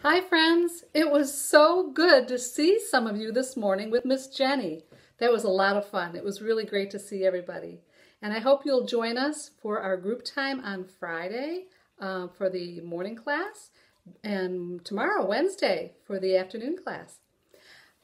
Hi friends, it was so good to see some of you this morning with Miss Jenny. That was a lot of fun. It was really great to see everybody. And I hope you'll join us for our group time on Friday for the morning class and tomorrow, Wednesday, for the afternoon class.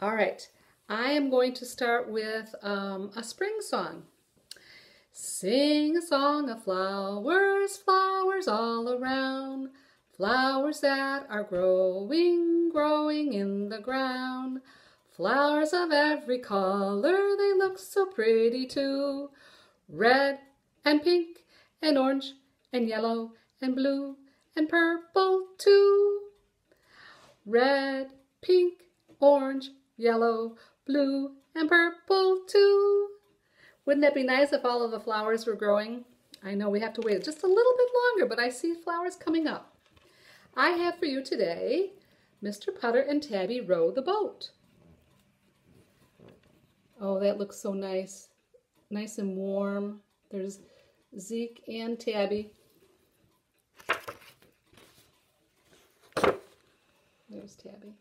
All right, I am going to start with a spring song. Sing a song of flowers, flowers all around. Flowers that are growing, growing in the ground. Flowers of every color, they look so pretty too. Red and pink and orange and yellow and blue and purple too. Red, pink, orange, yellow, blue and purple too. Wouldn't that be nice if all of the flowers were growing? I know we have to wait just a little bit longer, but I see flowers coming up. I have for you today, Mr. Putter and Tabby row the boat. Oh, that looks so nice. Nice and warm. There's Zeke and Tabby. There's Tabby.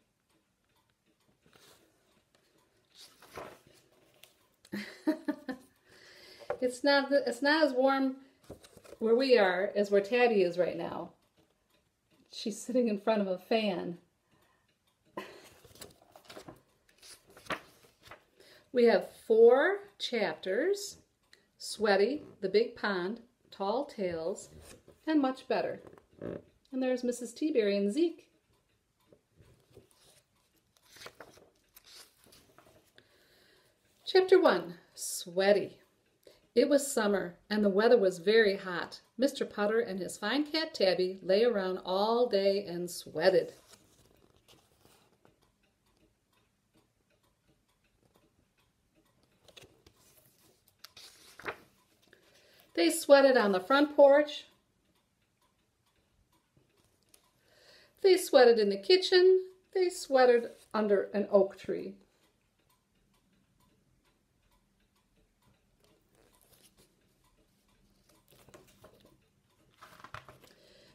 It's not as warm where we are as where Tabby is right now. She's sitting in front of a fan. We have 4 chapters: Sweaty, The Big Pond, Tall Tales, and Much Better. And there's Mrs. Teaberry and Zeke. Chapter 1, Sweaty. It was summer, and the weather was very hot. Mr. Putter and his fine cat Tabby lay around all day and sweated. They sweated on the front porch. They sweated in the kitchen. They sweated under an oak tree.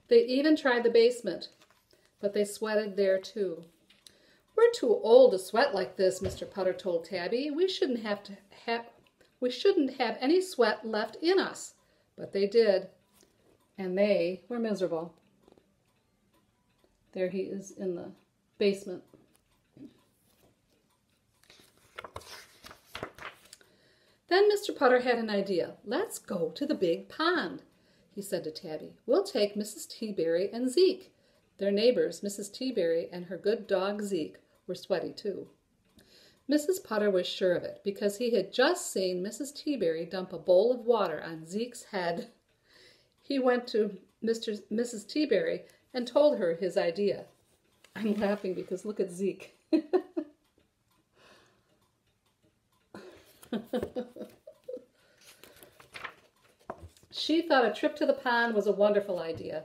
They even tried the basement, but they sweated there too. We're too old to sweat like this, Mr. Putter told Tabby. We shouldn't have any sweat left in us. But they did, and they were miserable. There he is in the basement. Then Mr. Putter had an idea. Let's go to the big pond, he said to Tabby. We'll take Mrs. Teaberry and Zeke. Their neighbors, Mrs. Teaberry and her good dog Zeke, were sweaty too. Mrs. Putter was sure of it because he had just seen Mrs. Teaberry dump a bowl of water on Zeke's head. He went to Mrs. Teaberry and told her his idea. I'm laughing because look at Zeke. She thought a trip to the pond was a wonderful idea.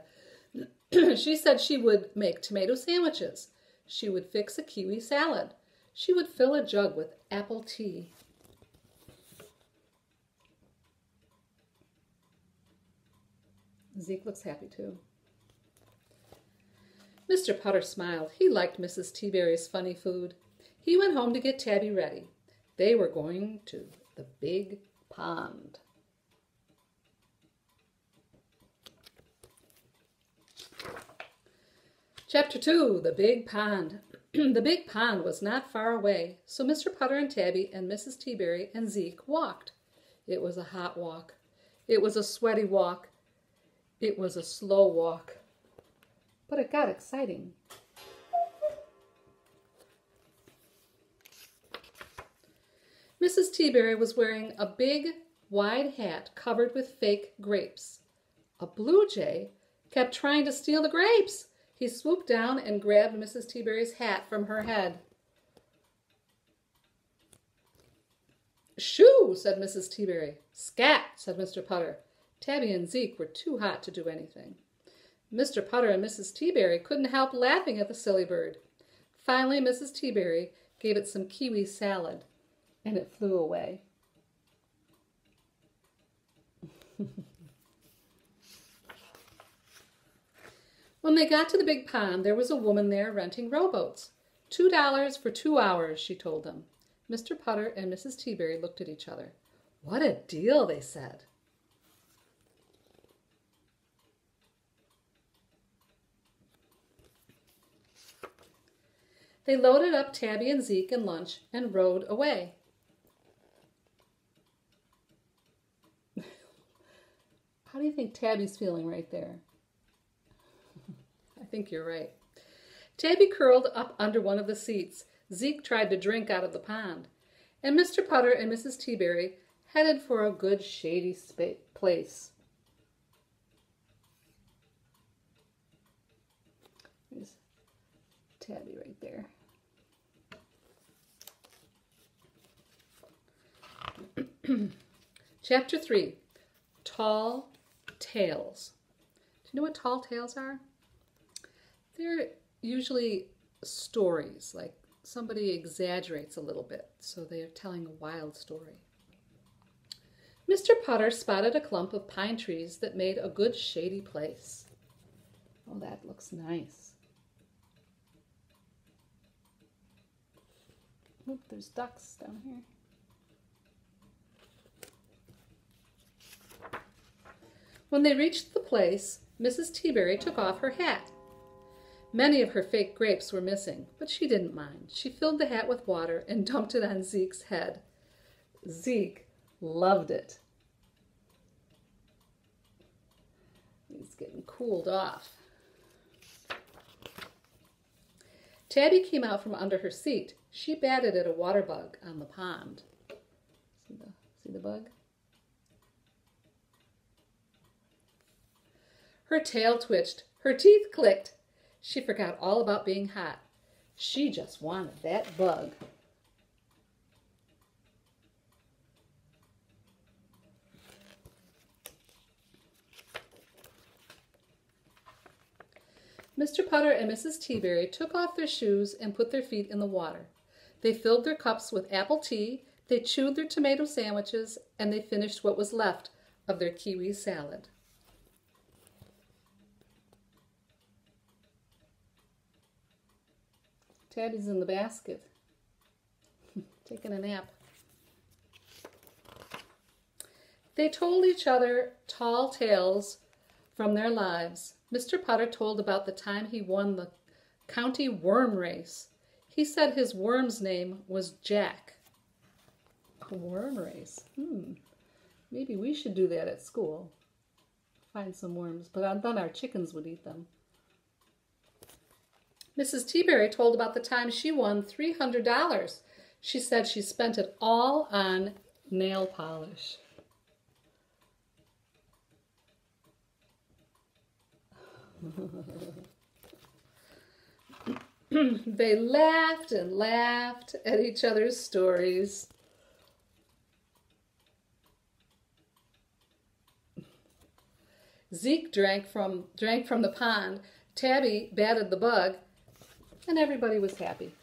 She said she would make tomato sandwiches. She would fix a kiwi salad. She would fill a jug with apple tea. Zeke looks happy too. Mr. Putter smiled. He liked Mrs. Teaberry's funny food. He went home to get Tabby ready. They were going to the big pond. Chapter 2, The Big Pond. The big pond was not far away, so Mr. Putter and Tabby and Mrs. Teaberry and Zeke walked. It was a hot walk. It was a sweaty walk. It was a slow walk. But it got exciting. Mrs. Teaberry was wearing a big, wide hat covered with fake grapes. A blue jay kept trying to steal the grapes. He swooped down and grabbed Mrs. Teaberry's hat from her head. Shoo, said Mrs. Teaberry. Scat, said Mr. Putter. Tabby and Zeke were too hot to do anything. Mr. Putter and Mrs. Teaberry couldn't help laughing at the silly bird. Finally, Mrs. Teaberry gave it some kiwi salad, and it flew away. When they got to the big pond, there was a woman there renting rowboats. $2 for 2 hours, she told them. Mr. Putter and Mrs. Teaberry looked at each other. What a deal, they said. They loaded up Tabby and Zeke and lunch and rowed away. How do you think Tabby's feeling right there? I think you're right. Tabby curled up under one of the seats. Zeke tried to drink out of the pond. And Mr. Putter and Mrs. Teaberry headed for a good shady place. There's Tabby right there. Chapter 3, Tall Tales. Do you know what tall tales are? They're usually stories, like somebody exaggerates a little bit, so they are telling a wild story. Mr. Putter spotted a clump of pine trees that made a good shady place. Oh, that looks nice. Oop, there's ducks down here. When they reached the place, Mrs. Teaberry took off her hat. Many of her fake grapes were missing, but she didn't mind. She filled the hat with water and dumped it on Zeke's head. Zeke loved it. He's getting cooled off. Tabby came out from under her seat. She batted at a water bug on the pond. See the bug? Her tail twitched. Her teeth clicked. She forgot all about being hot. She just wanted that bug. Mr. Putter and Mrs. Teaberry took off their shoes and put their feet in the water. They filled their cups with apple tea, they chewed their tomato sandwiches, and they finished what was left of their kiwi salad. Tabby's in the basket, taking a nap. They told each other tall tales from their lives. Mr. Putter told about the time he won the county worm race. He said his worm's name was Jack. A worm race. Maybe we should do that at school. Find some worms, but then our chickens would eat them. Mrs. Teaberry told about the time she won $300. She said she spent it all on nail polish. They laughed and laughed at each other's stories. Zeke drank from the pond. Tabby batted the bug. And everybody was happy.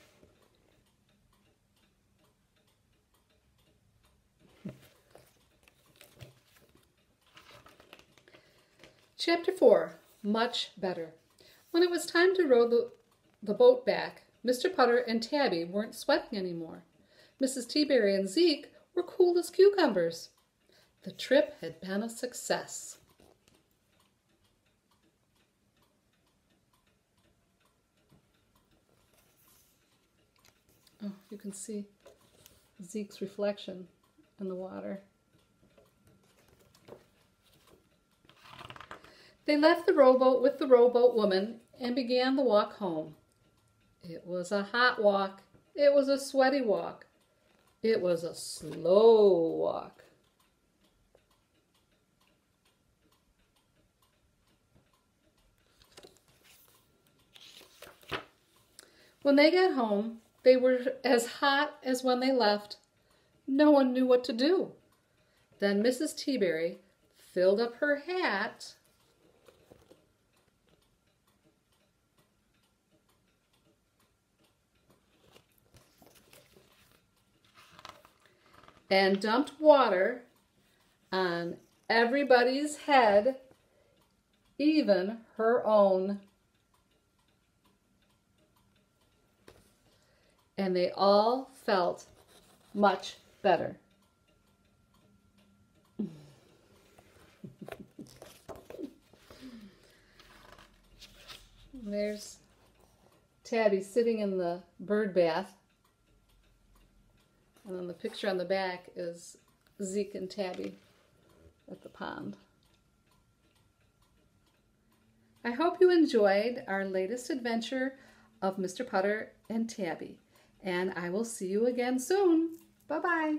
Chapter 4, Much Better. When it was time to row the boat back, Mr. Putter and Tabby weren't sweating anymore. Mrs. Teaberry and Zeke were cool as cucumbers. The trip had been a success. Oh, you can see Zeke's reflection in the water. They left the rowboat with the rowboat woman and began the walk home. It was a hot walk. It was a sweaty walk. It was a slow walk. When they got home, they were as hot as when they left. No one knew what to do. Then Mrs. Teaberry filled up her hat and dumped water on everybody's head, even her own. and they all felt much better. There's Tabby sitting in the bird bath. And then the picture on the back is Zeke and Tabby at the pond. I hope you enjoyed our latest adventure of Mr. Putter and Tabby. And I will see you again soon. Bye-bye.